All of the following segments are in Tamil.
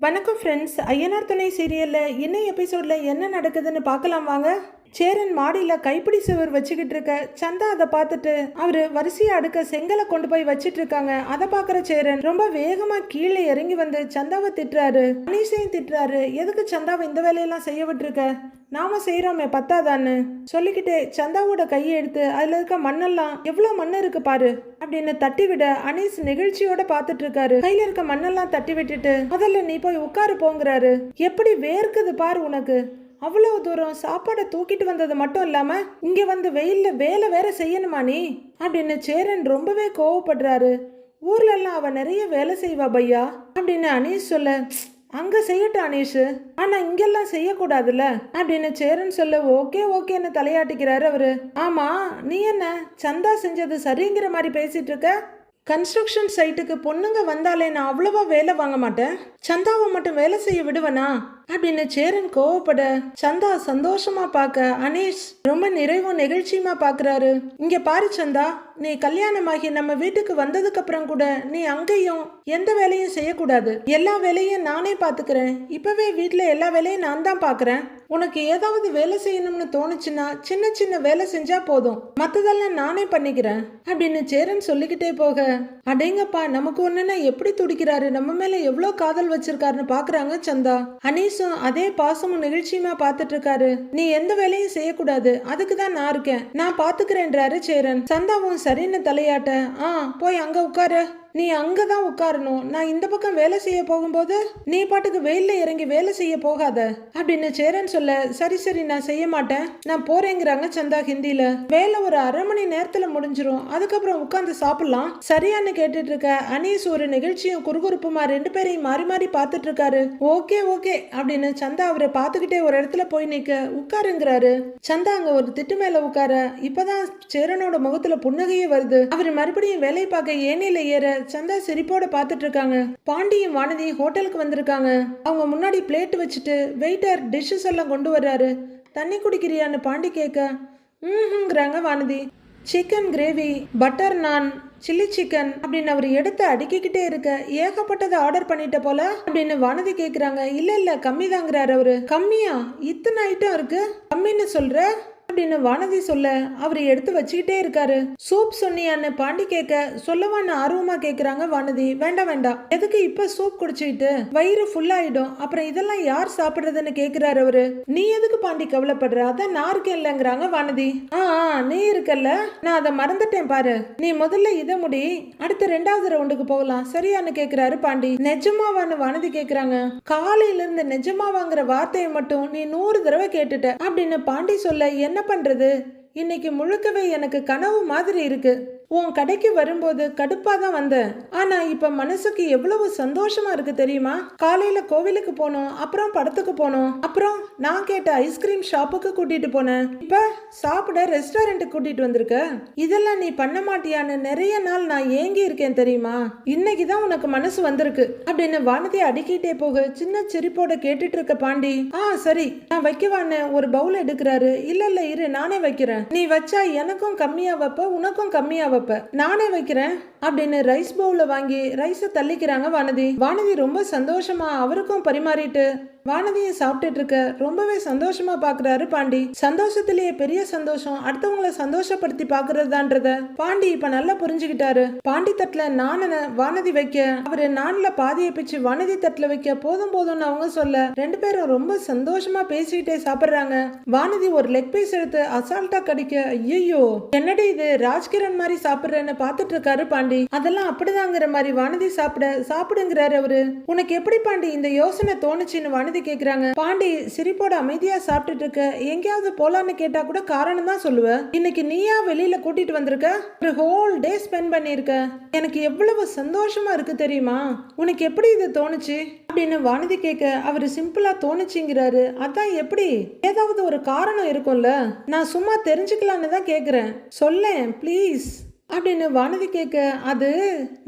வணக்கம் ஃப்ரெண்ட்ஸ். ஐயனார் துணை சீரியலில் இன்னும் எபிசோடில் என்ன நடக்குதுன்னு பார்க்கலாம் வாங்க. சேரன் மாடியில் கைப்பிடி சுவர் வச்சுக்கிட்டு இருக்க சந்தா அதை பார்த்துட்டு அவர் வரிசையாக அடுக்க செங்கலை கொண்டு போய் வச்சிட்டு இருக்காங்க. அதை பார்க்குற சேரன் ரொம்ப வேகமாக கீழே இறங்கி வந்து சந்தாவை திட்டுறாரு, அனீஷையும் திட்டுறாரு. எதுக்கு சந்தாவை இந்த வேலையெல்லாம் செய்ய விட்டுருக்க, நாம செய்யறோமே பத்தாதான்னு சொல்லிக்கிட்டே சந்தாவோட கையை எடுத்து அதுல இருக்க மண்ணெல்லாம் எவ்வளவு மண்ணு இருக்கு பாரு அப்படின்னு தட்டி விட அனீஸ் நெகிழ்ச்சியோட பாத்துட்டு இருக்காரு. கையில இருக்க மண்ணெல்லாம் தட்டி விட்டுட்டு முதல்ல நீ போய் உட்காரு போங்கிறாரு. எப்படி வேர்க்குது பாரு உனக்கு, அவ்வளவு தூரம் சாப்பாடை தூக்கிட்டு வந்தது மட்டும் இல்லாம இங்க வந்து வெயில்ல வேலை வேற செய்யணுமா நீ அப்படின்னு சேரன் ரொம்பவே கோவப்படுறாரு. ஊர்ல எல்லாம் அவ நிறைய வேலை செய்வா பையா அப்படின்னு அனீஸ் சொல்ல, அங்க செய்யட்டும் அனீஷ், ஆனா இங்கெல்லாம் செய்யக்கூடாதுல்ல அப்படின்னு சேரன் சொல்ல, ஓகே ஓகேன்னு தலையாட்டிக்கிறாரு அவரு. ஆமா நீ என்ன சந்தா செஞ்சது சரிங்கிற மாதிரி பேசிட்டு இருக்க, கன்ஸ்ட்ரக்ஷன் சைட்டுக்கு பொண்ணுங்க வந்தாலே நான் அவ்வளவா வேலை வாங்க மாட்டேன், சந்தாவை மட்டும் வேலை செய்ய விடுவனா அப்படின்னு சேரன் கோவப்பட சந்தா சந்தோஷமா பார்க்க அனீஷ் ரொம்ப நிறைவும் நெகிழ்ச்சியுமா பாக்குறாரு. இங்க பாரு சந்தா, நீ கல்யாணமாகி நம்ம வீட்டுக்கு வந்ததுக்கு அப்புறம் கூட நீ அங்கேயும் எந்த வேலையும் செய்யக்கூடாது, எல்லா வேலையும் நானே பாத்துக்கிறேன். இப்பவே வீட்டுல எல்லா வேலையும் நான் தான் பாக்குறேன். உனக்கு ஏதாவது வேலை செய்யணும்னு தோணுச்சுன்னா சின்ன சின்ன வேலை செஞ்சா போதும், மத்ததெல்லாம் நானே பண்ணிக்கிறேன் அப்படின்னு சேரன் சொல்லிக்கிட்டே போக, அடேங்கப்பா நமக்கு ஒண்ணுன்னா எப்படி துடிக்கிறாரு, நம்ம மேல எவ்வளவு காதல் வச்சிருக்காருன்னு பாக்குறாங்க சந்தா. அனீஷும் அதே பாசமும் நிகழ்ச்சியுமா பாத்துட்டு இருக்காரு. நீ எந்த வேலையும் செய்யக்கூடாது, அதுக்குதான் நான் இருக்கேன், நான் பாத்துக்கிறேன்றாரு சேரன். சந்தாவும் சரின்னு தலையாட்ட, போய் அங்க உட்காரு, நீ அங்கதான் உட்காரணும், நான் இந்த பக்கம் வேலை செய்ய போகும்போது நீ பாட்டுக்கு வெயில்ல இறங்கி வேலை செய்ய போகாத அப்படின்னு சேரன் சொல்ல, சரி சரி நான் செய்ய மாட்டேன், நான் போறேங்கிறாங்க சந்தா ஹிந்தில. வேலை ஒரு அரை மணி நேரத்துல முடிஞ்சிரும், அதுக்கப்புறம் உட்காந்து சாப்பிடலாம் சரியான்னு கேட்டுட்டு இருக்க அனீஸ் ஒரு நிகழ்ச்சியும் குறுகுறுப்புமா ரெண்டு பேரையும் மாறி மாறி பார்த்துட்டு இருக்காரு. ஓகே ஓகே அப்படின்னு சந்தா அவரை பார்த்துக்கிட்டே ஒரு இடத்துல போய் நிக்க உட்காருங்கிறாரு. சந்தா அங்க ஒரு திட்டு மேல உட்கார இப்பதான் சேரனோட முகத்துல புன்னகையே வருது. அவர் மறுபடியும் வேலை பார்க்க ஏனில ஏற சந்தா சிரிப்போட பாத்துட்டு இருக்காங்க. பாண்டியும் வானதியும் ஹோட்டலுக்கு வந்திருக்காங்க. அவங்க முன்னாடி பிளேட் வச்சுட்டு வெயிட்டர் டிஷ்ஷஸ் எல்லாம் கொண்டு வர்றாரு. தண்ணி குடிக்கிறியான்னு பாண்டி கேட்க, ங்கிறாங்க வானதி. சிக்கன் கிரேவி, பட்டர் நான், சில்லி சிக்கன் அப்படின்னு அவர் எடுத்து அடுக்கிக்கிட்டே இருக்க, ஏகப்பட்டதை ஆர்டர் பண்ணிட்ட போல அப்படின்னு வானதி கேக்குறாங்க. இல்ல இல்ல கம்மி தாங்கிறாரு அவரு. கம்மியா, இத்தனை ஐட்டம் இருக்கு, கம்மின்னு சொல்ற அப்படின்னு வானதி சொல்ல அவர் எடுத்து வச்சுக்கிட்டே இருக்காரு. சூப் சொன்னியான்னு பாண்டி கேட்க, சொல்லவான்னு ஆர்வமா கேக்குறாங்க வானதி. வேண்டாம் வேண்டாம், எதுக்கு இப்ப சூப் குடிச்சுக்கிட்டு, வயிறு ஃபுல் ஆயிடும், அப்புறம் இதெல்லாம் யார் சாப்பிடுறதுன்னு கேக்குறாரு அவரு. நீ எதுக்கு பாண்டி கவலைப்படுற, அதான் நான் இருக்கேன் இல்லங்கிறாங்க வானதி. நீ இருக்கல்ல, நான் அதை மறந்துட்டேன் பாரு, நீ முதல்ல இதை முடி, அடுத்து ரெண்டாவது ரவுண்டுக்கு போகலாம் சரியான்னு கேக்குறாரு பாண்டி. நிஜமாவான்னு வானதி கேக்குறாங்க. காலையில இருந்து நிஜமாவாங்கிற வார்த்தையை மட்டும் நீ 100 தடவை கேட்டுட்ட அப்படின்னு பாண்டி சொல்ல, என்ன பண்றது, இன்னைக்கு முழுக்கவே எனக்கு கனவு மாதிரி இருக்கு. உன் கடைக்கு வரும்போது கடுப்பா தான் வந்தேன், ஆனா இப்ப மனசுக்கு எவ்வளவு சந்தோஷமா இருக்கு தெரியுமா. காலையில கோவிலுக்கு போனோம், அப்புறம் படத்துக்கு போனோம், அப்புறம் நான் கேட்ட ஐஸ்கிரீம் ஷாப்புக்கு கூட்டிட்டு போனேன், இப்ப சாப்பிட ரெஸ்டாரண்ட்டுக்கு கூட்டிட்டு வந்திருக்க. இதெல்லாம் நீ பண்ண மாட்டியான்னு நிறைய நாள் நான் ஏங்கி இருக்கேன் தெரியுமா. இன்னைக்குதான் உனக்கு மனசு வந்திருக்கு அப்படின்னு வானதி அடிக்கிட்டே போக சின்ன சிரிப்போட கேட்டுட்டு இருக்க பாண்டி, சரி நான் வைக்கவான்னு ஒரு பவுல் எடுக்கிறாரு. இல்ல இல்ல இரு நானே வைக்கிறேன், நீ வச்சா எனக்கும் கம்மியா வைப்ப உனக்கும் கம்மியா வைப்ப, நானே வைக்கிறேன் அப்படின்னு ரைஸ் பவுல வாங்கி ரைஸை தள்ளிக்கிறாங்க வானதி. வானதி ரொம்ப சந்தோஷமா அவருக்கும் பரிமாறிட்டு வானதியும் சாப்பிட்டுட்டு இருக்க ரொம்பவே சந்தோஷமா பாக்குறாரு பாண்டி. சந்தோஷத்திலேயே பெரிய சந்தோஷம் அடுத்தவங்களை சந்தோஷப்படுத்தி பாக்குறதுதான்றத பாண்டி இப்ப நல்லா புரிஞ்சுக்கிட்டாரு. பாண்டி தட்டுல நான வானதி வைக்க, அவரு நான்ல பாதியை பிச்சு வானதி தட்டுல வைக்க, போதும் போதும்னு அவங்க சொல்ல ரெண்டு பேரும் ரொம்ப சந்தோஷமா பேசிக்கிட்டே சாப்பிடுறாங்க. வானதி ஒரு லெக் பீஸ் எடுத்து அசால்ட்டா கடிக்க, ஐயோ என்னடி இது ராஜ்கிரண் மாதிரி சாப்பிடுறேன்னு பாத்துட்டு இருக்காரு பாண்டி. அதெல்லாம் அப்படிதாங்கிற மாதிரி வானதி சாப்பிடுங்கிறாரு அவரு. உனக்கு எப்படி பாண்டி இந்த யோசனை தோணுச்சுன்னு வானதி கேக்குறாங்க. பாண்டி சிரிப்போட அமைதியா சாப்பிட்டுட்டு இருக்க, எங்கேயாவது போலான்னு கேட்டா கூட காரணம் தான் சொல்லுவ, இன்னைக்கு நீயா வெளியில கூட்டிட்டு வந்திருக்க, ஒரு ஹோல் டே ஸ்பெண்ட் பண்ணிருக்க, எனக்கு எவ்வளவு சந்தோஷமா இருக்கு தெரியுமா, உனக்கு எப்படி இது தோணுச்சு அப்படின்னு வானதி கேட்க, அவரு சிம்பிளா தோணுச்சுங்கிறாரு. அதான் எப்படி, ஏதாவது ஒரு காரணம் இருக்கும்ல, நான் சும்மா தெரிஞ்சுக்கலான்னு தான் கேக்குறேன், சொல்லேன் ப்ளீஸ் அப்படின்னு வானதி கேட்க, அது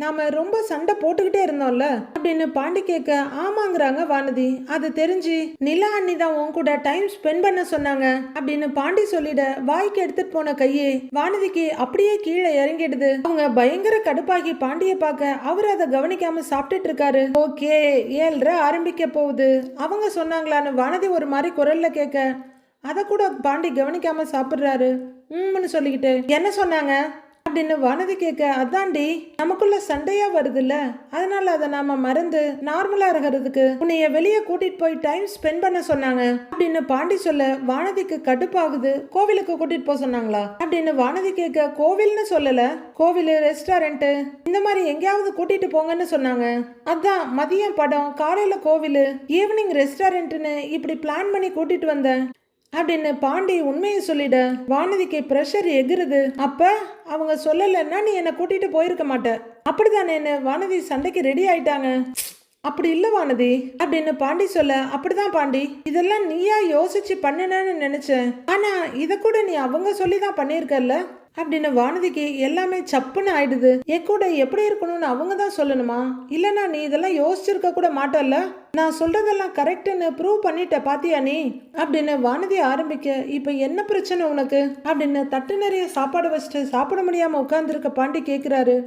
நாம ரொம்ப சண்டை போட்டுக்கிட்டே இருந்தோம்ல அப்படின்னு பாண்டி கேட்க, ஆமாங்கிறாங்க வானதி. அது தெரிஞ்சு நிலா அண்ணி தான் உன் கூட டைம் ஸ்பெண்ட் பண்ண சொன்னாங்க அப்படின்னு பாண்டி சொல்லிட, வாய்க்கு எடுத்துட்டு போன கையே வானதிக்கு அப்படியே கீழே இறங்கிடுது. அவங்க பயங்கர கடுப்பாகி பாண்டிய பார்க்க, அவர் அதை கவனிக்காம சாப்பிட்டுட்டு இருக்காரு. ஓகே 7:30 ஆரம்பிக்க போகுது, அவங்க சொன்னாங்களான்னு வானதி ஒரு மாதிரி குரல்ல கேட்க, அதை கூட பாண்டி கவனிக்காம சாப்பிடுறாரு. சொல்லிக்கிட்டு, என்ன சொன்னாங்க அப்படின்னு வானதி கேட்க, அதாண்டி நமக்குள்ள சண்டையா வருதுல்ல, அதனால அதை நாம மறந்து நார்மலா இருக்கிறதுக்கு உன்னைய வெளியே கூட்டிட்டு போய் டைம் ஸ்பெண்ட் பண்ண சொன்னாங்க அப்படின்னு பாண்டி சொல்ல, வானதிக்கு கடுப்பாகுது. கோவிலுக்கு கூட்டிட்டு போக சொன்னாங்களா அப்படின்னு வானதி கேட்க, கோவில்னு சொல்லல, கோவில் ரெஸ்டாரண்ட் இந்த மாதிரி எங்கேயாவது கூட்டிட்டு போங்கன்னு சொன்னாங்க. அதான் மதியம் படம், காலையில கோவில், ஈவினிங் ரெஸ்டாரண்ட்னு இப்படி பிளான் பண்ணி கூட்டிட்டு வந்தேன் அப்படின்னு பாண்டி உண்மையை சொல்லிட, வானதிக்கு ப்ரெஷர் எகிருது. அப்ப அவங்க சொல்லலைன்னா நீ என்னை கூட்டிட்டு போயிருக்க மாட்ட, அப்படிதானே? வானதி சண்டைக்கு ரெடி ஆயிட்டாங்க. அப்படி இல்ல வானதி அப்படின்னு பாண்டி சொல்ல, அப்படிதான் பாண்டி, இதெல்லாம் நீயா யோசிச்சு பண்ணணும்னு நினைச்சேன், ஆனா இத கூட நீ அவங்க சொல்லிதான் பண்ணிருக்கல அப்படின்னு வானதிக்கு எல்லாமே சப்புன்னு ஆயிடுது. என் கூட எப்படி இருக்கணும்னு அவங்க தான் சொல்லணுமா? இல்லைன்னா நீ இதெல்லாம் யோசிச்சிருக்க கூட மாட்டல்ல, நான் சொல்றதெல்லாம் கரெக்டுன்னு ப்ரூவ் பண்ணிட்ட பாத்தியா நீ அப்படின்னு வானதி ஆரம்பிக்க, இப்ப என்ன பிரச்சனை உனக்கு அப்படின்னு தட்டு நிறைய சாப்பாடு வச்சுட்டு சாப்பிட முடியாம உட்கார்ந்துருக்க பாண்டி கேட்கிறாரு.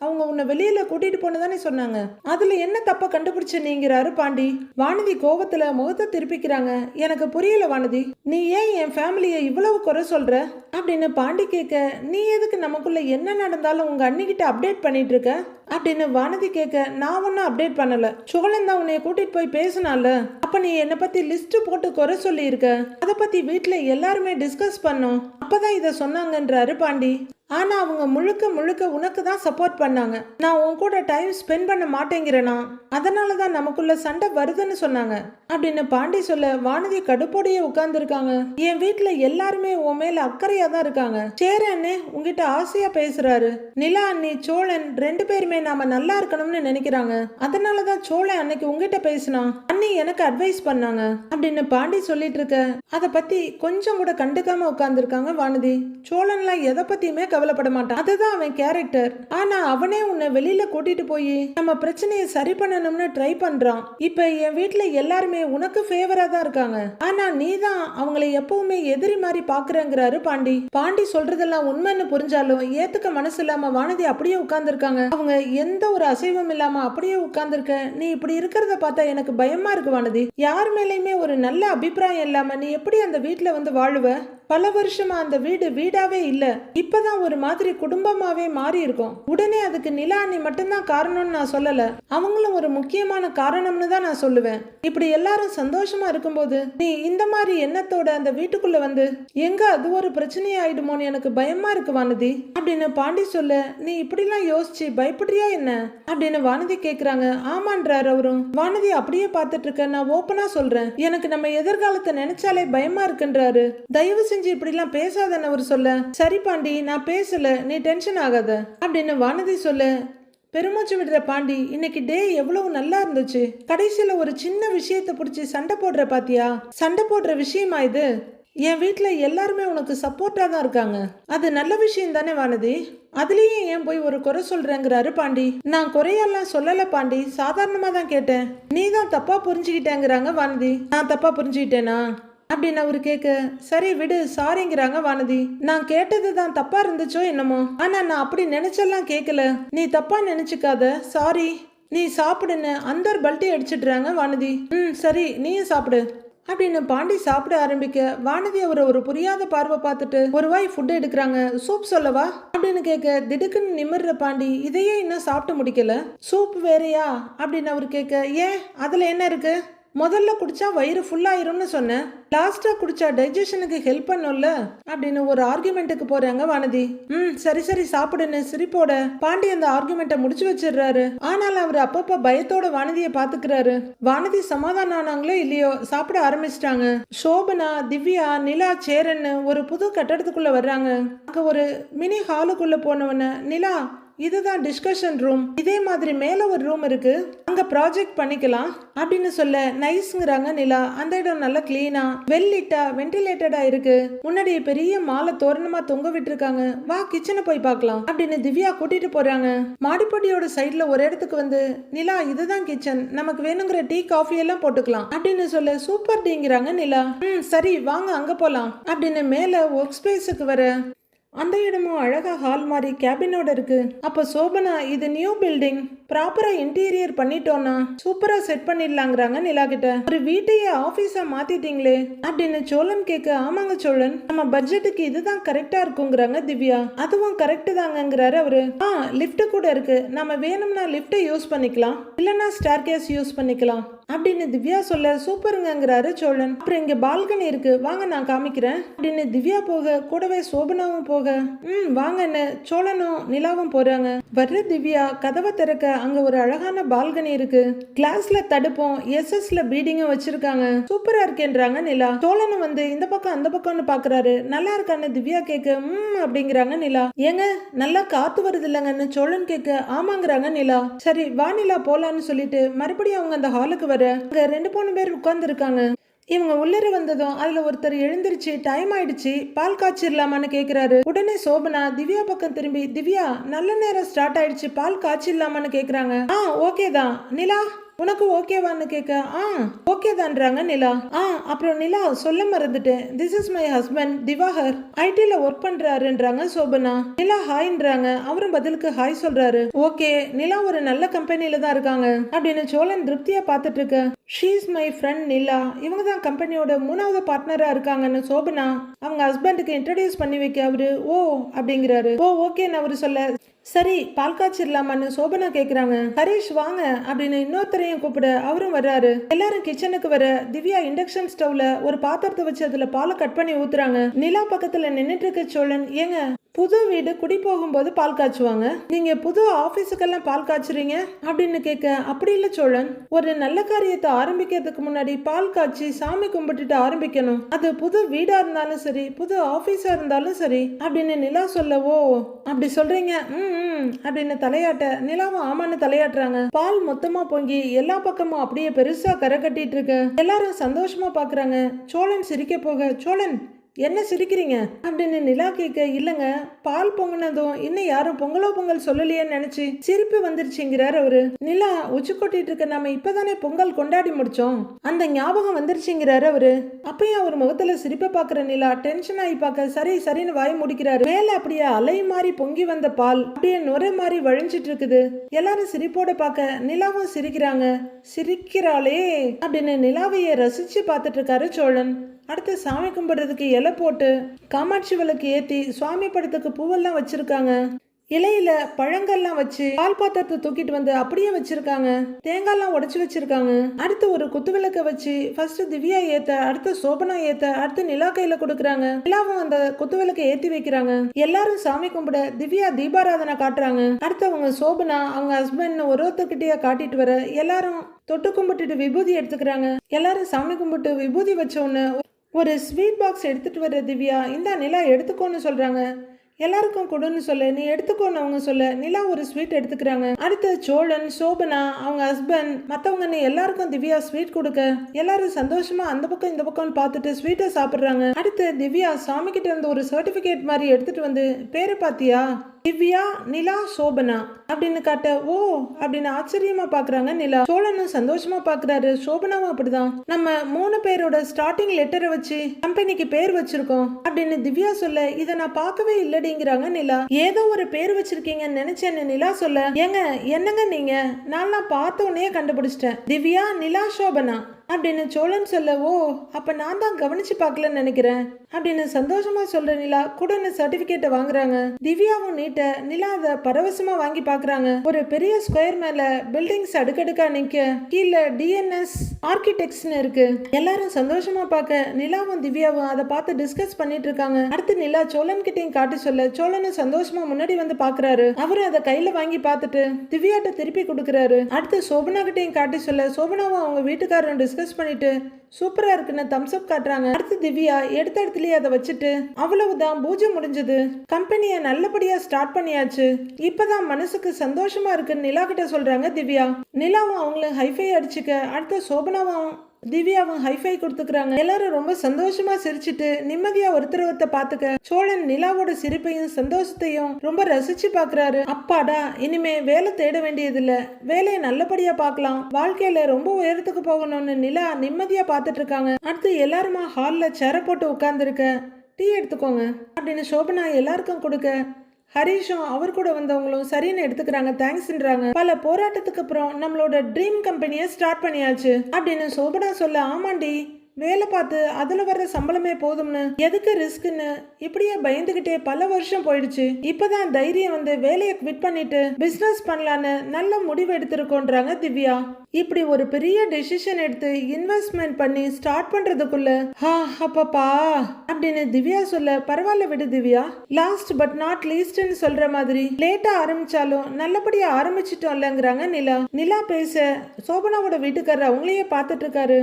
அவங்க உன்னை வெளியில கூட்டிட்டு போனதானே சொன்னாங்க, அதுல என்ன தப்ப கண்டுபிடிச்ச நீங்கிறாரு பாண்டி. வானதி கோபத்துல முகத்தை திருப்பிக்கிறாங்க. எனக்கு புரியல வானதி, நீ ஏன் என் ஃபேமிலியை இவ்வளவு குறை சொல்ற அப்படின்னு பாண்டி கேட்க, நீ எதுக்கு நமக்குள்ள என்ன நடந்தாலும் உங்க அண்ணிக்கிட்ட அப்டேட் பண்ணிட்டு இருக்க அப்படின்னு வானதி கேட்க, நான் ஒன்னும் அப்டேட் பண்ணல, சோழன் தான் உன்னைய கூட்டிட்டு போய் பேசினால, அப்ப நீ என்னை பத்தி லிஸ்ட் போட்டு குறை சொல்லி இருக்க, அதை பத்தி வீட்டுல எல்லாருமே டிஸ்கஸ் பண்ணோம், அப்பதான் இதை சொன்னாங்கன்றாரு பாண்டி. ஆனா அவங்க முழுக்க முழுக்க உனக்கு தான் சப்போர்ட் பண்ணாங்க, நான் உன் கூட டைம் ஸ்பெண்ட் பண்ண மாட்டேங்கிறேனா, அதனாலதான் நமக்குள்ள சண்டை வருதுன்னு சொன்னாங்க அப்படின்னு பாண்டி சொல்ல, வானதி கடுப்போடையே உட்கார்ந்து இருக்காங்க. என் வீட்டுல எல்லாருமே உன் மேல அக்கறையா தான் இருக்காங்க, சேரன்னு உங்ககிட்ட ஆசையா பேசுறாரு, நிலா அண்ணி சோழன் 2 பேருமே நாம நல்லா இருக்கணும்னு நினைக்கிறாங்க, அதனாலதான் சோழன் அன்னைக்கு உங்ககிட்ட பேசினா, அண்ணி எனக்கு அட்வைஸ் பண்ணாங்க அப்படின்னு பாண்டி சொல்லிட்டு இருக்க, அதை பத்தி கொஞ்சம் கூட கண்டுக்காம உட்கார்ந்து இருக்காங்க வானதி. சோழன்லாம் எதை பத்தியுமே கவலைப்பட மாட்டான், அதுதான் அவன் கேரக்டர். ஆனா அவனே உன்னை வெளியில கூட்டிட்டு போய் நம்ம பிரச்சனையை சரி பண்ணணும்னு ட்ரை பண்றான். இப்ப என் வீட்டுல எல்லாருமே உனக்கு ஃபேவரா தான் இருக்காங்க, ஆனா நீ தான் அவங்களை எப்பவுமே எதிரி மாதிரி பாக்குறங்கிறாரு பாண்டி. பாண்டி சொல்றதெல்லாம் உண்மைன்னு புரிஞ்சாலும் ஏத்துக்க மனசு இல்லாம வானதி அப்படியே உட்கார்ந்து இருக்காங்க. அவங்க எந்த ஒரு அசைவம் இல்லாம அப்படியே உட்கார்ந்து இருக்க, நீ இப்படி இருக்கிறத பார்த்தா எனக்கு பயமா இருக்கு வானதி. யார் மேலேயுமே ஒரு நல்ல அபிப்பிராயம் இல்லாம நீ எப்படி அந்த வீட்டுல வந்து வாழுவ? பல வருஷமா அந்த வீடு வீடாவே இல்ல, இப்பதான் ஒரு மாதிரி குடும்பமாவே மாறி இருக்கும். உடனே அதுக்கு நிலா அண்ணி மட்டும்தான் காரணம்னு நான் சொல்லல, அவங்களும் ஒரு முக்கியமான காரணம்னு தான் நான் சொல்லுவேன். இப்படி எல்லாரும் சந்தோஷமா இருக்கும்போது நீ இந்த மாதிரி எண்ணத்தோட அந்த வீட்டுக்குள்ள வந்து எங்க அது ஒரு பிரச்சனையா ஆயிடுமோன்னு எனக்கு பயமா இருக்கு வானதி அப்படின்னு பாண்டி சொல்ல, நீ இப்படிலாம் யோசிச்சு பயப்படுறியா என்ன அப்படின்னு வானதி கேக்குறாங்க. ஆமான்றாரு அவரும். வானதி அப்படியே பார்த்துட்டு இருக்க, நான் ஓப்பனா சொல்றேன், எனக்கு நம்ம எதிர்காலத்தை நினைச்சாலே பயமா இருக்குன்றாரு. தயவு செஞ்சு இப்படிலாம் பேசாதன்னு அவர் சொல்ல, சரி பாண்டி நான் பேசல, நீ டென்ஷன் ஆகாத அப்படின்னு வானதி சொல்ல, பெருமூச்சு விடுற பாண்டி, இன்னைக்கு டே எவ்வளவு நல்லா இருந்துச்சு, கடைசியில ஒரு சின்ன விஷயத்தை பிடிச்சி சண்டை போடுற பாத்தியா, சண்டை போடுற விஷயமா இது? என் வீட்டுல எல்லாருமே உனக்கு சப்போர்ட்டா தான் இருக்காங்க, அது நல்ல விஷயம் தானே வானதி, அதுலயே ஏன் போய் ஒரு குறை சொல்றேங்கிறாரு பாண்டி. நான் குறையெல்லாம் சொல்லல பாண்டி, சாதாரணமா தான் கேட்டேன், நீ தான் தப்பா புரிஞ்சுக்கிட்டேங்கிறாங்க வானதி. நான் தப்பா புரிஞ்சுக்கிட்டேனா அப்படின்னு அவரு கேட்க, சரி விடு சாரிங்கிறாங்க வானதி. நான் கேட்டது தான் தப்பா இருந்துச்சோ என்னமோ, ஆனா நான் அப்படி நினைச்செல்லாம் கேட்கல, நீ தப்பா நினைச்சுக்காத, சாரி, நீ சாப்பிடுன்னு அந்த ஒரு பல்ட்டி அடிச்சிடுறாங்க வானதி. சரி நீயும் சாப்பிடு அப்படின்னு பாண்டி சாப்பிட ஆரம்பிக்க, வானதி அவரை ஒரு புரியாத பார்வை பார்த்துட்டு ஒரு வாய் ஃபுட் எடுக்கிறாங்க. சூப் சொல்லவா அப்படின்னு கேட்க, திடுக்குன்னு நிமிர்ற பாண்டி, இதையே இன்னும் சாப்பிட்டு முடிக்கல, சூப் வேறையா அப்படின்னு அவர் கேட்க, ஏன் அதுல என்ன இருக்கு, முதல்ல குடிச்சா வயிறு ஃபுல்லாயிரும்னு சொன்னேன், லாஸ்டா குடிச்சா டைஜஷனுக்கு ஹெல்ப் பண்ணும்ல அப்படின்னு ஒரு ஆர்குமெண்ட்டுக்கு போறாங்க வானதி. சரி சரி சாப்பிடுன்னு சிரிப்போட பாண்டி அந்த ஆர்குமெண்ட்டை முடிச்சு வச்சிடுறாரு. ஆனாலும் அவர் அப்பப்ப பயத்தோட வானதியை பாத்துக்கிறாரு. வானதி சமாதானம் ஆனாங்களோ இல்லையோ சாப்பிட ஆரம்பிச்சிட்டாங்க. சோபனா, திவ்யா, நிலா, சேரன்னு ஒரு புது கட்டடத்துக்குள்ள வர்றாங்க. அங்க ஒரு மினி ஹாலுக்குள்ள போனவன, நிலா இதுதான் டிஸ்கஷன் ரூம், இதே மாதிரி மேல ஒரு ரூம் இருக்கு, அங்க ப்ராஜெக்ட் பண்ணிக்கலாம் அப்படின்னு சொல்ல நைஸ்ங்கிறாங்க நிலா. அந்த இடம் நல்லா கிளீனா வெல்லிட்டா வென்டிலேட்டடா இருக்கு, முன்னாடி பெரிய மாலை தோரணமா தொங்க விட்டுருக்காங்க, வா கிச்சனை போய் பார்க்கலாம் அப்படின்னு திவ்யா கூட்டிட்டு போறாங்க. மாடிப்படியோட சைட்ல ஒரு இடத்துக்கு வந்து நிலா இதுதான் கிச்சன், நமக்கு வேணுங்கிற டீ காஃபி எல்லாம் போட்டுக்கலாம் அப்படின்னு சொல்ல சூப்பர் டீங்கிறாங்க நிலா. சரி வாங்க அங்க போலாம் அப்படின்னு மேல ஒர்க் ஸ்பேஸுக்கு வர அந்த இடமும் அழகா ஹால் மாதிரி கேபினோட இருக்கு. அப்ப சோபனா இது நியூ பில்டிங், ப்ராப்பரா இன்டீரியர் பண்ணிட்டோம்னா சூப்பரா செட் பண்ணிடலாங்கிறாங்க நிலா கிட்ட. ஒரு வீட்டையே ஆபீஸா மாத்திட்டீங்களே அப்படின்னு சோழன் கேட்க, ஆமாங்க சோழன், நம்ம பட்ஜெட்டுக்கு இதுதான் கரெக்டா இருக்குங்கிறாங்க திவ்யா. அதுவும் கரெக்ட் தாங்கிறாரு அவரு. லிஃப்ட் கூட இருக்கு, நம்ம வேணும்னா லிஃப்ட் யூஸ் பண்ணிக்கலாம், இல்லைன்னா ஸ்டேர்கேஸ் யூஸ் பண்ணிக்கலாம் அப்படின்னு திவ்யா சொல்ல சூப்பருங்கிறாரு சோழன். அப்புறம் இங்க பால்கனி இருக்கு, வாங்க நான் காமிக்கிறேன் அப்படின்னு திவ்யா போக கூடவே சோபனாவும் போக வாங்கன்னு சோழனும் நிலாவும் போறாங்க. வர்ற திவ்யா கதவை திறக்க அங்க ஒரு அழகான பால்கனி இருக்கு, கிளாஸ்ல தடுப்போம் எஸ்எஸ்ல பீடிங்கும் வச்சிருக்காங்க, சூப்பரா இருக்கேன்றாங்க நிலா. சோழனும் வந்து இந்த பக்கம் அந்த பக்கம்னு பாக்குறாரு, நல்லா இருக்கான்னு திவ்யா கேட்க அப்படிங்கிறாங்க நிலா. ஏங்க நல்லா காத்து வருது இல்லைங்கன்னு சோழன் கேட்க, ஆமாங்கிறாங்க நிலா. சரி வா நிலா போலான்னு சொல்லிட்டு மறுபடியும் அவங்க அந்த ஹாலுக்கு வர அங்க 2-3 பேர் உட்கார்ந்து இருக்காங்க. இவங்க உள்ளர வந்ததும் அதுல ஒருத்தர் எழுந்திருச்சு டைம் ஆயிடுச்சு பால் காய்ச்சிடலாமான்னு கேக்குறாரு. உடனே சோபனா திவ்யா பக்கம் திரும்பி, திவ்யா நல்ல நேரம் ஸ்டார்ட் ஆயிடுச்சு பால் காய்ச்சிடலாமான்னு கேக்குறாங்க. ஓகே தான் நிலா, உனக்கு ஓகேவான்னு கேட்க ஓகே தான்றாங்க நிலா. அப்புறம் நிலா சொல்ல மறந்துட்டேன், this is my husband Divakar, ஐடில ஒர்க் பண்றாருன்றாங்க சோபனா. நிலா ஹாய்ன்றாங்க, அவரும் பதிலுக்கு ஹாய் சொல்றாரு. ஓகே நிலா ஒரு நல்ல கம்பெனில தான் இருக்காங்க அப்படின்னு சோழன் திருப்தியா பார்த்துட்டு இருக்க. ஷீ இஸ் மை ஃப்ரெண்ட் நிலா, இவங்க தான் கம்பெனியோட 3வது பார்ட்னரா இருக்காங்கன்னு சோபனா அவங்க ஹஸ்பண்டுக்கு இன்ட்ரடியூஸ் பண்ணி வைக்க அவரு அப்படிங்கிறாரு. ஓகேன்னு அவரு சொல்ல, சரி பால் காய்ச்சிடலாமான்னு சோபனா கேக்குறாங்க. ஹரீஷ் வாங்க அப்படின்னு இன்னொருத்தரையும் கூப்பிட அவரும் வர்றாரு. எல்லாரும் கிச்சனுக்கு வர திவ்யா இண்டக்ஷன் ஸ்டவ்ல ஒரு பாத்திரத்தை வச்சு அதுல பாலை கட் பண்ணி ஊத்துறாங்க. நிலா பக்கத்துல நின்னுட்டு இருக்க சோழன், ஏங்க புது வீடு குடி போகும்போது பால் காய்ச்சுவாங்க, நீங்க புது ஆபீஸுக்கெல்லாம் பால் காய்ச்சுறீங்க அப்படின்னு கேட்க, அப்படி இல்ல சோழன், ஒரு நல்ல காரியத்தை ஆரம்பிக்கிறதுக்கு முன்னாடி பால் காய்ச்சி சாமி கும்பிட்டுட்டு ஆரம்பிக்கணும், அது புது வீடா இருந்தாலும் சரி புது ஆபீஸா இருந்தாலும் சரி அப்படின்னு நிலா சொல்லவோ. அப்படி சொல்றீங்க அப்படின்னு தலையாட்ட நிலாவும் ஆமான்னு தலையாட்டுறாங்க. பால் மொத்தமா பொங்கி எல்லா பக்கமும் அப்படியே பெருசா கரை கட்டிட்டு இருக்கு. எல்லாரும் சந்தோஷமா பாக்குறாங்க. சோழன் சிரிக்க போக, சோழன் என்ன சிரிக்கிறீங்க அப்படின்னு நிலா கேட்க, இல்லங்க பால் பொங்கினதும் இன்னும் யாரும் பொங்கல் சொல்லலையேன்னு நினைச்சு சிரிப்பு வந்துருச்சுங்கிறாரு அவரு. நிலா உச்சி கொட்டிட்டு இருக்க, நம்ம இப்பதானே பொங்கல் கொண்டாடி முடிச்சோம், அந்த ஞாபகம் வந்துருச்சுங்கிறாரு அவரு. அப்பயும் அவர் முகத்துல சிரிப்பை பாக்குற நிலா டென்ஷன் ஆகி பார்க்க, சரின்னு வாய் முடிக்கிறாரு. மேல அப்படியே அலை மாதிரி பொங்கி வந்த பால் அப்படியே நுரை மாதிரி வழிஞ்சிட்டு இருக்குது. எல்லாரும் சிரிப்போட பார்க்க நிலாவும் சிரிக்கிறாளே அப்படின்னு நிலாவையே ரசிச்சு பார்த்துட்டு இருக்காரு சோழன். அடுத்து சாமி கும்பிடுறதுக்கு இலை போட்டு காமாட்சி விளக்கு ஏத்தி சுவாமி படத்துக்கு பூவெல்லாம் வச்சிருக்காங்க. இலையில பழங்கள்லாம் வச்சு பால் பாத்திரத்தை தூக்கிட்டு வந்து அப்படியே வச்சிருக்காங்க. தேங்காய்லாம் உடைச்சு வச்சிருக்காங்க. அடுத்து ஒரு குத்துவிளக்க வச்சு ஃபர்ஸ்ட் திவ்யா ஏத்த, அடுத்து சோபனா ஏத்த, அடுத்து நிலா கையில கொடுக்கறாங்க. நிலாவும் அந்த குத்துவிளக்க ஏத்தி வைக்கிறாங்க. எல்லாரும் சாமி கும்பிட திவ்யா தீபாராதனை காட்டுறாங்க. அடுத்து அவங்க சோபனா அவங்க ஹஸ்பண்ட் ஒருத்தர்கிட்டயே காட்டிட்டு வர எல்லாரும் தொட்டு கும்பிட்டுட்டு விபூதி எடுத்துக்கிறாங்க. எல்லாரும் சாமி கும்பிட்டு விபூதி வச்ச உடனே ஒரு ஸ்வீட் பாக்ஸ் எடுத்துட்டு வர திவ்யா, இந்த நிலா எடுத்துக்கோன்னு சொல்றாங்க. எல்லாருக்கும் கொடுன்னு சொல்ல, நீ எடுத்துக்கோன்னு அவங்க சொல்ல நிலா ஒரு ஸ்வீட் எடுத்துக்கிறாங்க. அடுத்து சோழன் சோபனா அவங்க ஹஸ்பண்ட் மத்தவங்கன்னு எல்லாருக்கும் திவ்யா ஸ்வீட் கொடுக்க எல்லாரும் சந்தோஷமா அந்த பக்கம் இந்த பக்கம் பார்த்துட்டு ஸ்வீட்டை சாப்பிடுறாங்க. அடுத்து திவ்யா சாமி கிட்ட இருந்து ஒரு சர்டிபிகேட் மாதிரி எடுத்துட்டு வந்து, பேரு பாத்தியா திவ்யா நிலா சோபனா அப்படின்னு காட்ட, அப்படின்னு ஆச்சரியமா பாக்குறாங்க நிலா. சோழனும் சந்தோஷமா பாக்குறாரு, சோபனாவும் அப்படிதான். நம்ம 3 பேரோட ஸ்டார்டிங் லெட்டரை வச்சு கம்பெனிக்கு பேர் வச்சிருக்கோம் அப்படின்னு திவ்யா சொல்ல, இதை நான் பார்க்கவே இல்லடிங்கிறாங்க நிலா. ஏதோ ஒரு பேர் வச்சிருக்கீங்கன்னு நினைச்சேன்னு நிலா சொல்ல, ஏங்க என்னங்க நீங்க, நான் பார்த்த உடனே கண்டுபிடிச்சிட்டேன், திவ்யா நிலா சோபனா அப்படின்னு சோழன் சொல்ல, அப்ப நான் தான் கவனிச்சு பார்க்கலன்னு நினைக்கிறேன் அப்படின்னு சந்தோஷமா சொல்ற நிலா கூட சர்டிபிகேட்டை வாங்குறாங்க. திவ்யாவும் நீட்ட நிலா அதை பரவசமா வாங்கி பாக்குறாங்க. ஒரு பெரிய ஸ்கொயர் மேல பில்டிங்ஸ் அடுக்கடுக்கா நிக்க, கீழே டிஎன்எஸ் ஆர்கிடெக்ட்ஸ்னு இருக்கு. எல்லாரும் சந்தோஷமா பார்க்க நிலாவும் திவ்யாவும் அதை பார்த்து டிஸ்கஸ் பண்ணிட்டு இருக்காங்க. அடுத்து நிலா சோழன் கிட்டையும் காட்டி சொல்ல, சோழனும் சந்தோஷமா முன்னாடி வந்து பாக்குறாரு. அவரும் அதை கையில வாங்கி பார்த்துட்டு திவ்யாட்ட திருப்பி கொடுக்கறாரு. அடுத்து சோபனா கிட்டையும் காட்டி சொல்ல, சோபனாவும் அவங்க வீட்டுக்காரரும் டிஸ்கஸ் பண்ணிட்டு சூப்பரா இருக்குன்னு தம்ஸ் அப் காட்டுறாங்க. அடுத்து திவ்யா எடுத்த இடத்துலயே அதை வச்சுட்டு அவ்வளவுதான், பூஜை முடிஞ்சது, கம்பெனியை நல்லபடியா ஸ்டார்ட் பண்ணியாச்சு, இப்பதான் மனசுக்கு சந்தோஷமா இருக்குன்னு நிலா கிட்ட சொல்றாங்க திவ்யா. நிலாவும் அவங்களும் ஹைஃபை அடிச்சுக்க, அடுத்த சோபனாவும் திவ்யாவும் ஹைஃபை கொடுத்துக்கிறாங்க. எல்லாரும் ரொம்ப சந்தோஷமா சிரிச்சுட்டு நிம்மதியா ஒருத்தர் பாத்துக்க சோழன் நிலாவோட சிரிப்பையும் சந்தோஷத்தையும் ரொம்ப ரசிச்சு பாக்குறாரு. அப்பாடா, இனிமே வேலை தேட வேண்டியதில்ல, வேலையை நல்லபடியா பார்க்கலாம், வாழ்க்கையில ரொம்ப உயரத்துக்கு போகணும்னு நிலா நிம்மதியா பாத்துட்டு இருக்காங்க. அடுத்து எல்லாருமா ஹால்ல சேர போட்டு உட்கார்ந்து இருக்க, டீ எடுத்துக்கோங்க அப்படின்னு சோபனா எல்லாருக்கும் கொடுக்க ஹரிஷும் அவர் கூட வந்தவங்களும் சரின்னு எடுத்துக்கிறாங்க, தேங்க்ஸ்ன்றாங்க. பல போராட்டத்துக்கு அப்புறம் நம்மளோட ட்ரீம் கம்பெனியை ஸ்டார்ட் பண்ணியாச்சு அப்படின்னு சோபனா சொல்ல, ஆமாண்டி, வேலை பார்த்து அதுல வர்ற சம்பளமே போதும்னு எதுக்கு ரிஸ்க்னு இப்படியே பயந்துகிட்டே பல வருஷம் போயிடுச்சு. இப்பதான் தைரியம் வந்து வேலையை குவிட் பண்ணிட்டு பிசினஸ் பண்ணலான்னு நல்ல முடிவு எடுத்திருக்கோன்றாங்க திவ்யா. இப்படி ஒரு பெரிய டெசிஷன் எடுத்து இன்வெஸ்ட்மெண்ட் பண்ணி ஸ்டார்ட் பண்றதுக்குள்ள அப்பப்பா அப்படின்னு திவ்யா சொல்ல, பரவாயில்ல விடு திவ்யா, லாஸ்ட் பட் நாட் லீஸ்ட்னு சொல்ற மாதிரி லேட்டா ஆரம்பிச்சாலும் நல்லபடியா ஆரம்பிச்சிட்டோம்லங்கிறாங்க நிலா. நிலா பேச சோபனாவோட வீட்டுக்காரர் அவங்களையே பார்த்துட்டு இருக்காரு.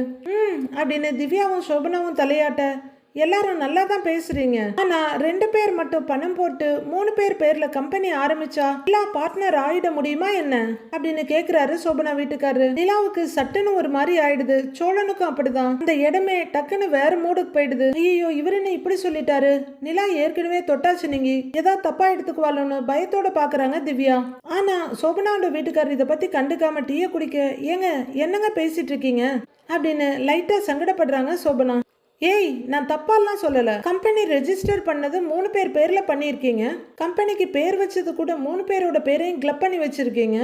அப்படின்னு திவ்யாவும் சோபனாவும் தலையாட்ட, எல்லாரும் நல்லா தான் பேசுறீங்க, ஆனா 2 பேர் மட்டும் பணம் போட்டு 3 பேர் பேர்ல கம்பெனி ஆரம்பிச்சா எல்லா பார்ட்னர் ஆயிட முடியுமா என்ன அப்படின்னு கேக்குறாரு சோபனா வீட்டுக்காரரு. நிலாவுக்கு சட்டுன்னு ஒரு மாதிரி ஆயிடுது, சோழனுக்கும் அப்படிதான். இந்த இடமே டக்குன்னு வேற மூடுக்கு போயிடுது. ஐயோ, இவரு என்ன இப்படி சொல்லிட்டாரு, நிலா ஏற்கனவே தொட்டாச்சு, நீங்க ஏதாவது தப்பா எடுத்துக்குவாளோன்னு பயத்தோட பாக்குறாங்க திவ்யா. ஆனா சோபனாவோட வீட்டுக்காரர் இதை பத்தி கண்டுக்காம டீயை குடிக்க, ஏங்க என்னங்க பேசிட்டு இருக்கீங்க அப்படின்னு லைட்டா சங்கடப்படுறாங்க சோபனா. ஏய், நான் தப்பாலாம் சொல்லல, கம்பெனி ரெஜிஸ்டர் பண்ணது 3 பேர் பேர்ல பண்ணிருக்கீங்க, கம்பெனிக்கு பேர் வச்சது கூட 3 பேரோட பேரையும் கிளப் பண்ணி வச்சிருக்கீங்க.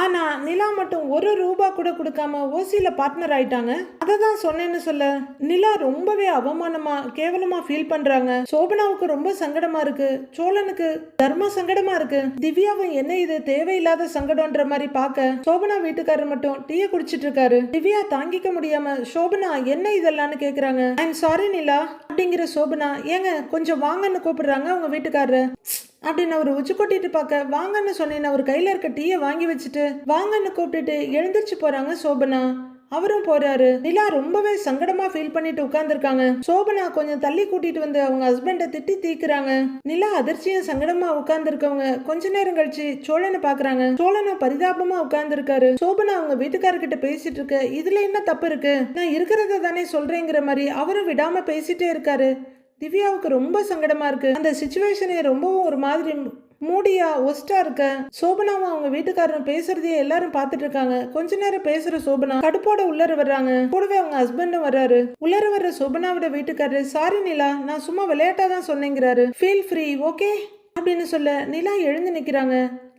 ஆனா நிலா மட்டும் 1 ரூபா கூட கொடுக்காம ஓசியில பார்ட்னர் ஆயிட்டாங்க. அதை தான் சொன்னேன்னு சொல்ல நிலா ரொம்பவே அவமானமா கேவலமா ஃபீல் பண்றாங்க. சோபனாவுக்கு ரொம்ப சங்கடமா இருக்கு, சோழனுக்கு தர்ம சங்கடமா இருக்கு. திவ்யாவும் என்ன இது தேவையில்லாத சங்கடம்ன்ற மாதிரி பார்க்க சோபனா வீட்டுக்காரர் மட்டும் டீயை குடிச்சிட்டு இருக்காரு. திவ்யா தாங்கிக்க முடியாம சோபனா என்ன இதெல்லாம்னு கேக்குறாங்க. ஐம் சாரி நிலா அப்படிங்கிற சோபனா, ஏங்க கொஞ்சம் வாங்கன்னு கூப்பிடுறாங்க அவங்க வீட்டுக்காரரு. அப்படின்னு அவர் உச்சி கொட்டிட்டு பார்க்க, வாங்கன்னு சொன்னேன்னு அவர் கையில இருக்க டீயை வாங்கி வச்சுட்டு வாங்கன்னு கூப்பிட்டுட்டு எழுந்திரிச்சு போறாங்க சோபனா. அவரும் போறாரு. நிலா ரொம்பவே சங்கடமா ஃபீல் பண்ணிட்டு உட்கார்ந்துருக்காங்க. சோபனா கொஞ்சம் தள்ளி கூட்டிட்டு வந்து அவங்க ஹஸ்பண்ட திட்டி தீக்குறாங்க. நிலா அதிர்ச்சியும் சங்கடமா உட்கார்ந்துருக்கவங்க கொஞ்ச நேரம் கழிச்சு சோழனை பாக்குறாங்க. சோழனை பரிதாபமா உட்கார்ந்து இருக்காரு. சோபனா அவங்க வீட்டுக்காரர்கிட்ட பேசிட்டு இருக்க, இதுல என்ன தப்பு இருக்கு, நான் இருக்கிறத தானே சொல்றேங்கிற மாதிரி அவரும் விடாம பேசிட்டே இருக்காரு. திவ்யாவுக்கு ரொம்ப சங்கடமா இருக்கு. அந்த சிச்சுவேஷனே ரொம்பவும் ஒரு மாதிரி மூடியா ஒஸ்டா இருக்க. சோபனாவும் அவங்க வீட்டுக்காரரும் பேசுறதையே எல்லாரும் பார்த்துட்டு இருக்காங்க. கொஞ்ச நேரம் பேசுற சோபனா கடுப்போட உள்ளர வர்றாங்க. கூடவே அவங்க ஹஸ்பண்டும் வர்றாரு. உள்ளர வர்ற சோபனாவோட வீட்டுக்காரரு, சாரி நிலா, நான் சும்மா விளையாட்டா தான் சொன்னேங்கிறாரு, ஃபீல் ஃப்ரீ ஓகே அப்படின்னு சொல்ல நிலா எழுந்து நிக்கிறாங்க.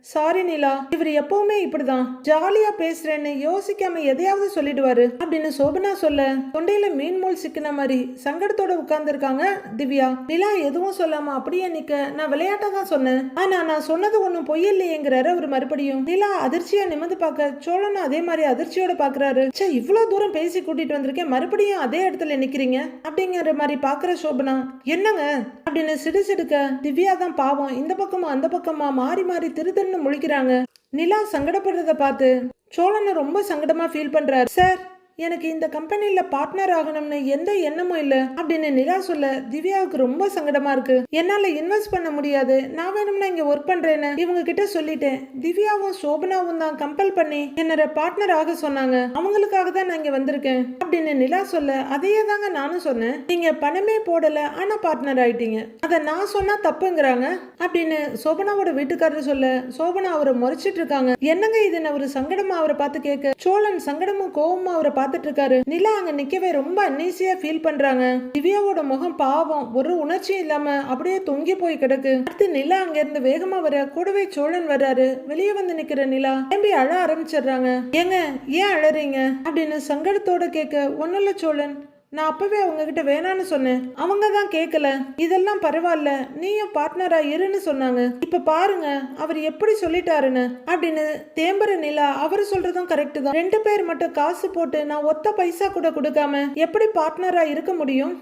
சாரி நிலா, இவர் எப்பவுமே இப்படிதான் ஜாலியா பேசுறேன்னு யோசிக்காம எதையாவது சொல்லிடுவாரு அப்படின்னு சோபனா சொல்ல தொண்டையில மீன் மூல் சிக்கின மாதிரி சங்கடத்தோட உட்கார்ந்து இருக்காங்க திவ்யா. நிலா எதுவும் சொல்லாம அப்படியே நிக்க, நான் விளையாட்டா தான் சொன்னேன், ஆனா நான் சொன்னது ஒண்ணும் பொய் இல்லையேங்கிறாரு அவர் மறுபடியும். நிலா அதிர்ச்சியா நிமிந்து பார்க்க சோழனும் அதே மாதிரி அதிர்ச்சியோட பாக்குறாரு. சே, இவ்வளவு தூரம் பேசி கூட்டிட்டு வந்திருக்கேன், மறுபடியும் அதே இடத்துல நிக்கிறீங்க அப்படிங்கிற மாதிரி பாக்குற சோபனா, என்னங்க அப்படின்னு சிடுசிடுக்க திவ்யா தான் பாவம் இந்த பக்கமா அந்த பக்கமா மாறி மாறி திருத்தன்னு முழிக்கிறாங்க. நிலா சங்கடப்படுறத பார்த்து சோழனை ரொம்ப சங்கடமா ஃபீல் பண்றாரு. சார், எனக்கு இந்த கம்பெனில பார்ட்னர் ஆகணும்னு எந்த எண்ணமும் இல்ல அப்படின்னு நிலா சொல்ல திவ்யாவுக்கு ரொம்ப சங்கடமா இருக்கு. என்னால இன்வெஸ்ட் பண்ண முடியாது, நான் வேணும்னா இங்க ஒர்க் பண்றேன்னு இவங்க கிட்ட சொல்லிட்டேன். திவ்யாவும் சோபனாவும் தான் கம்பல் பண்ணி என்னோட பார்ட்னர் ஆக சொன்னாங்க, அவங்களுக்காக தான் நான் இங்க வந்திருக்கேன் அப்படின்னு நிலா சொல்ல, அதையே தாங்க நானும் சொன்னேன், நீங்க பணமே போடல ஆனா பார்ட்னர் ஆயிட்டீங்க, அதை நான் சொன்னா தப்புங்கிறாங்க அப்படின்னு சோபனாவோட வீட்டுக்காரர் சொல்ல சோபனா அவரை முறைச்சிட்டு இருக்காங்க. என்னங்க இதுன்னு ஒரு சங்கடமா அவரை பார்த்து கேட்க சோழன் சங்கடமும் கோவமா அவரை பார்த்துட்டு இருக்காரு. நிலா அங்க நிக்கவே ரொம்ப அன்னீசியா ஃபீல் பண்றாங்க. திவ்யாவோட முகம் பாவம் ஒரு உணர்ச்சியும் இல்லாம அப்படியே தொங்கி போய் கிடக்கு. அடுத்து நிலா அங்க இருந்து வேகமா வர கூடவே சோழன் வர்றாரு. வெளியே வந்து நிக்கிற நிலா திரும்பி அழ ஆரம்பிச்சிடுறாங்க. ஏங்க ஏன் அழறீங்க அப்படின்னு சங்கடத்தோட கேட்க, ஒண்ணுல சோழன், நான் அப்பவே அவங்க கிட்ட வேணான்னு சொன்னேன், அவங்க தான் கேட்கல, இதெல்லாம் பரவாயில்ல, நீயும் பார்ட்னரா இருன்னு சொன்னாங்க, இப்ப பாருங்க அவர் எப்படி சொல்லிட்டாருன்னு அப்படின்னு தேம்பர நிலா. அவரு சொல்றதும் கரெக்ட் தான், 2 பேர் மட்டும் காசு போட்டு நான் ஒத்த பைசா கூட கொடுக்காம எப்படி பார்ட்னரா இருக்க முடியும்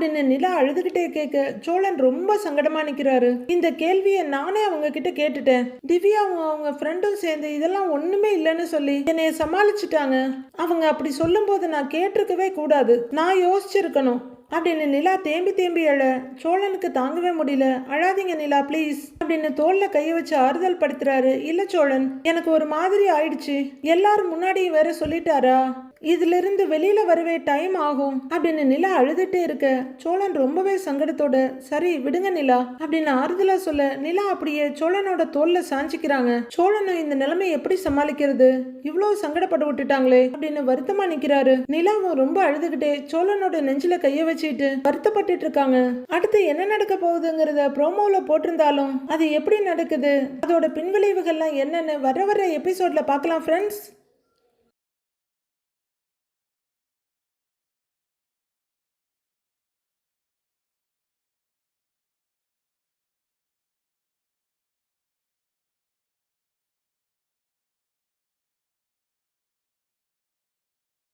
அப்படின்னு நிலா அழுதுகிட்டே கேட்க சோழன் ரொம்ப சங்கடமா நிக்கிறாரு. இந்த கேள்வியை நானே அவங்க கிட்ட கேட்டுட்டேன். திவ்யாவும் அவங்க ஃப்ரெண்டும் சேர்ந்து இதெல்லாம் ஒண்ணுமே இல்லைன்னு சொல்லி என்னைய சமாளிச்சுட்டாங்க. அவங்க அப்படி சொல்லும் போது நான் கேட்டிருக்கவே கூடாது, நான் யோசிச்சிருக்கணும் அப்படின்னு நிலா தேம்பி தேம்பி அழ சோழனுக்கு தாங்கவே முடியல. அழாதீங்க நிலா ப்ளீஸ் அப்படின்னு தோல்ல கைய வச்சு ஆறுதல் படுத்துறாரு. இல்ல சோழன், எனக்கு ஒரு மாதிரி ஆயிடுச்சு, எல்லாரும் முன்னாடியும் வேற சொல்லிட்டாரா, இதுல இருந்து வெளியில வரவே டைம் ஆகும் அப்படின்னு நிலா அழுதுட்டே இருக்க சோழன் ரொம்பவே சங்கடத்தோட சரி விடுங்க நிலா அப்படின்னு ஆறுதலா சொல்ல நிலா அப்படியே சோழனோட தோல்ல சாஞ்சிக்கிறாங்க. சோழனும் இந்த நிலைமை எப்படி சமாளிக்கிறது, இவ்வளவு சங்கடப்பட்டு விட்டுட்டாங்களே அப்படின்னு வருத்தமா நிக்கிறாரு. நிலாவும் ரொம்ப அழுதுகிட்டே சோழனோட நெஞ்சில கைய வச்சுட்டு வருத்தப்பட்டு இருக்காங்க. அடுத்து என்ன நடக்க போகுதுங்கிறத ப்ரோமோல போட்டிருந்தாலும் அது எப்படி நடக்குது, அதோட பின்விளைவுகள்லாம் என்னன்னு வர எபிசோட்ல பார்க்கலாம் ஃப்ரெண்ட்ஸ்.